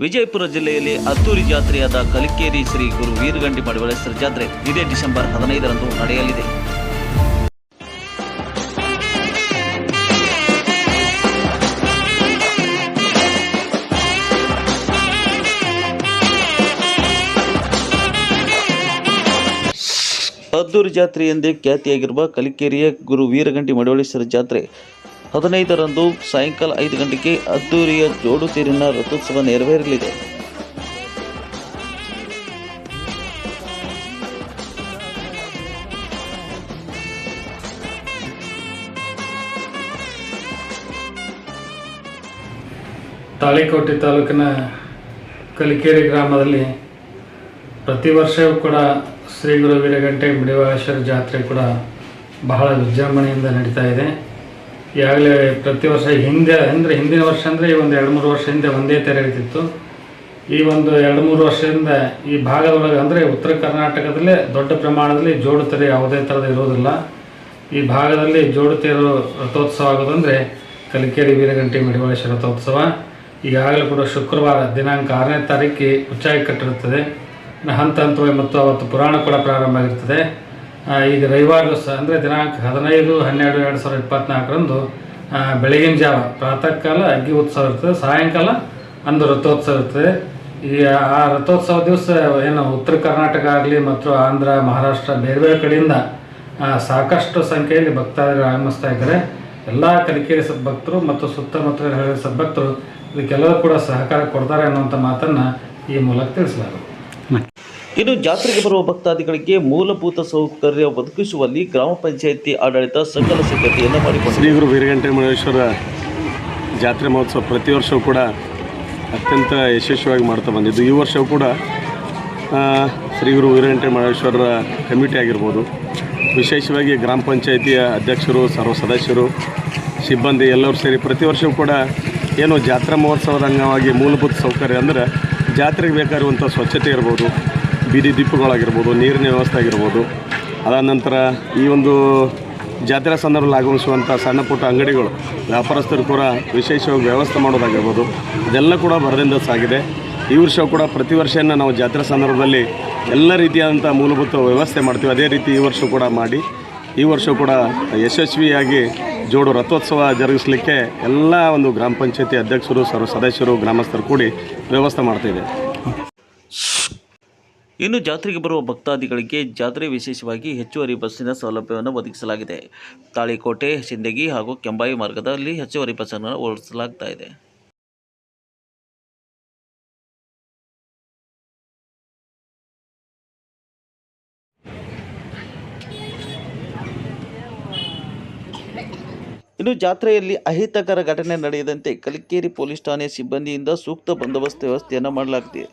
ವಿಜಯಪುರ ಜಿಲ್ಲೆಯಲ್ಲಿ ಅದ್ದೂರಿ ಜಾತ್ರೆಯಾದ ಕಲಿಕೇರಿ ಶ್ರೀ ಗುರು ವೀರಗಂಟಿ ಮಡಿವಾಳೇಶ್ವರ ಜಾತ್ರೆ ಇದೇ ಡಿಸೆಂಬರ್ 15ರಂದು ನಡೆಯಲಿದೆ. ಅದ್ದೂರಿ ಜಾತ್ರೆ ಎಂದೇ ಖ್ಯಾತಿಯಾಗಿರುವ ಕಲಿಕೇರಿಯ ಗುರು ವೀರಗಂಟಿ ಮಡಿವಾಳೇಶ್ವರ ಜಾತ್ರೆ 15ರಂದು ಸಾಯಂಕಾಲ 5 ಗಂಟೆಗೆ ಅದ್ದೂರಿಯ ಜೋಡು ತೇರಿನ ರಥೋತ್ಸವ ನೆರವೇರಲಿದೆ. ತಾಳಿಕೋಟೆ ತಾಲೂಕಿನ ಕಲಿಕೇರಿ ಗ್ರಾಮದಲ್ಲಿ ಪ್ರತಿ ವರ್ಷವೂ ಕೂಡ ಶ್ರೀ ಗುರು ವೀರಗಂಟೆ ಮಡಿವಾಳೇಶ್ವರ ಜಾತ್ರೆ ಕೂಡ ಬಹಳ ವಿಜೃಂಭಣೆಯಿಂದ ನಡೀತಾ ಇದೆ. ಈಗಾಗಲೇ ಪ್ರತಿ ವರ್ಷ ಹಿಂದಿನ ವರ್ಷ ಅಂದರೆ ಈ ಒಂದು 2-3 ವರ್ಷ ಹಿಂದೆ ಒಂದೇ ತೆರೆ ಇರ್ತಿತ್ತು. ಈ ಒಂದು 2-3 ವರ್ಷದಿಂದ ಈ ಭಾಗದೊಳಗೆ ಅಂದರೆ ಉತ್ತರ ಕರ್ನಾಟಕದಲ್ಲೇ ದೊಡ್ಡ ಪ್ರಮಾಣದಲ್ಲಿ ಜೋಡು ತೆರೆ ಯಾವುದೇ ಥರದ ಇರೋದಿಲ್ಲ. ಈ ಭಾಗದಲ್ಲಿ ಜೋಡು ತೇರು ರಥೋತ್ಸವ ಆಗೋದಂದರೆ ಕಲಿಕೇರಿ ವೀರಗಂಟಿ ಮಡಿವಾಳೇಶ್ವರ ರಥೋತ್ಸವ. ಈಗಾಗಲೇ ಕೂಡ ಶುಕ್ರವಾರ ದಿನಾಂಕ 6ನೇ ತಾರೀಕಿಗೆ ಮುಚ್ಚಾಗಿ ಕಟ್ಟಿರುತ್ತದೆ. ಹಂತ ಹಂತವಾಗಿ ಮತ್ತು ಅವತ್ತು ಪುರಾಣ ಕೂಡ ಪ್ರಾರಂಭ ಆಗಿರ್ತದೆ. ಈಗ ರವಿವಾರ ಅಂದರೆ ದಿನಾಂಕ 15/12/2024ರಂದು ಬೆಳಗಿನ ಜಾವ ಪ್ರಾತಃ ಕಾಲ ಅಗ್ಗಿ ಉತ್ಸವ ಇರ್ತದೆ, ಸಾಯಂಕಾಲ ಅಂದು ರಥೋತ್ಸವ ಇರ್ತದೆ. ಈ ಆ ರಥೋತ್ಸವ ದಿವಸ ಏನು ಉತ್ತರ ಕರ್ನಾಟಕ ಆಗಲಿ ಮತ್ತು ಆಂಧ್ರ, ಮಹಾರಾಷ್ಟ್ರ ಬೇರೆ ಬೇರೆ ಕಡೆಯಿಂದ ಸಾಕಷ್ಟು ಸಂಖ್ಯೆಯಲ್ಲಿ ಭಕ್ತಾದಿಗಳು ಆಗಮಿಸ್ತಾ ಇದ್ದಾರೆ. ಎಲ್ಲ ಕಲಿಕೇರಿ ಸದ್ಭಕ್ತರು ಮತ್ತು ಸುತ್ತಮುತ್ತಲಿನ ಹಳ್ಳಿ ಸದ್ಭಕ್ತರು ಇದಕ್ಕೆಲ್ಲರೂ ಕೂಡ ಸಹಕಾರ ಕೊಡ್ತಾರೆ ಅನ್ನುವಂಥ ಮಾತನ್ನು ಈ ಮೂಲಕ ತಿಳಿಸಲಾಗಿದೆ. ಇನ್ನು ಜಾತ್ರೆಗೆ ಬರುವ ಭಕ್ತಾದಿಗಳಿಗೆ ಮೂಲಭೂತ ಸೌಕರ್ಯ ಒದಗಿಸುವಲ್ಲಿ ಗ್ರಾಮ ಪಂಚಾಯಿತಿ ಆಡಳಿತ ಸಕಲ ಸಿದ್ಧತೆಯನ್ನು ಮಾಡಿಕೊಂಡಿದೆ. ಶ್ರೀ ಗುರು ವೀರಗಂಟೆ ಮಡಿವಾಳೇಶ್ವರ ಜಾತ್ರೆ ಮಹೋತ್ಸವ ಪ್ರತಿ ವರ್ಷವೂ ಕೂಡ ಅತ್ಯಂತ ಯಶಸ್ವಿಯಾಗಿ ಮಾಡ್ತಾ ಬಂದಿದ್ದು. ಈ ವರ್ಷವೂ ಕೂಡ ಶ್ರೀ ಗುರು ವೀರಗಂಟೆ ಮಡಿವಾಳೇಶ್ವರ ಕಮಿಟಿ ಆಗಿರ್ಬೋದು, ವಿಶೇಷವಾಗಿ ಗ್ರಾಮ ಪಂಚಾಯಿತಿಯ ಅಧ್ಯಕ್ಷರು, ಸರ್ವ ಸದಸ್ಯರು, ಸಿಬ್ಬಂದಿ ಎಲ್ಲರೂ ಸೇರಿ ಪ್ರತಿ ವರ್ಷವೂ ಕೂಡ ಏನು ಜಾತ್ರಾ ಮಹೋತ್ಸವದ ಅಂಗವಾಗಿ ಮೂಲಭೂತ ಸೌಕರ್ಯ ಅಂದರೆ ಜಾತ್ರೆಗೆ ಬೇಕಾಗಿರುವಂಥ ಸ್ವಚ್ಛತೆ ಇರ್ಬೋದು, ಬೀದಿ ದೀಪಗಳಾಗಿರ್ಬೋದು, ನೀರಿನ ವ್ಯವಸ್ಥೆ ಆಗಿರ್ಬೋದು, ಅದಾದ ನಂತರ ಈ ಒಂದು ಜಾತ್ರಾ ಸಂದರ್ಭದಲ್ಲಿ ಆಗಮಿಸುವಂಥ ಸಣ್ಣ ಪುಟ್ಟ ಅಂಗಡಿಗಳು, ವ್ಯಾಪಾರಸ್ಥರು ಕೂಡ ವಿಶೇಷವಾಗಿ ವ್ಯವಸ್ಥೆ ಮಾಡೋದಾಗಿರ್ಬೋದು, ಇದೆಲ್ಲ ಕೂಡ ಭರದಿಂದ ಸಾಗಿದೆ. ಈ ವರ್ಷ ಕೂಡ ಪ್ರತಿ ವರ್ಷವನ್ನು ನಾವು ಜಾತ್ರಾ ಸಂದರ್ಭದಲ್ಲಿ ಎಲ್ಲ ರೀತಿಯಾದಂಥ ಮೂಲಭೂತ ವ್ಯವಸ್ಥೆ ಮಾಡ್ತೀವಿ. ಅದೇ ರೀತಿ ಈ ವರ್ಷ ಕೂಡ ಮಾಡಿ ಈ ವರ್ಷ ಕೂಡ ಯಶಸ್ವಿಯಾಗಿ ಜೋಡು ರಥೋತ್ಸವ ಜರುಗಿಸಲಿಕ್ಕೆ ಎಲ್ಲ ಒಂದು ಗ್ರಾಮ ಪಂಚಾಯತಿ ಅಧ್ಯಕ್ಷರು, ಸರ್ವ ಸದಸ್ಯರು, ಗ್ರಾಮಸ್ಥರು ಕೂಡಿ ವ್ಯವಸ್ಥೆ ಮಾಡ್ತಾಯಿದೆ. ಇನ್ನು ಜಾತ್ರೆಗೆ ಬರುವ ಭಕ್ತಾದಿಗಳಿಗೆ ಜಾತ್ರೆ ವಿಶೇಷವಾಗಿ ಹೆಚ್ಚುವರಿ ಬಸ್ಸಿನ ಸೌಲಭ್ಯವನ್ನು ಒದಗಿಸಲಾಗಿದೆ. ತಾಳಿಕೋಟೆ, ಸಿಂದಗಿ ಹಾಗೂ ಕೆಂಬಾಯಿ ಮಾರ್ಗದಲ್ಲಿ ಹೆಚ್ಚುವರಿ ಬಸ್ಸನ್ನು ಓಡಿಸಲಾಗ್ತಾ ಇದೆ. ಇನ್ನು ಜಾತ್ರೆಯಲ್ಲಿ ಅಹಿತಕರ ಘಟನೆ ನಡೆಯದಂತೆ ಕಲಿಕೇರಿ ಪೊಲೀಸ್ ಠಾಣೆ ಸಿಬ್ಬಂದಿಯಿಂದ ಸೂಕ್ತ ಬಂದೋಬಸ್ತ್ ವ್ಯವಸ್ಥೆಯನ್ನು ಮಾಡಲಾಗಿದೆ.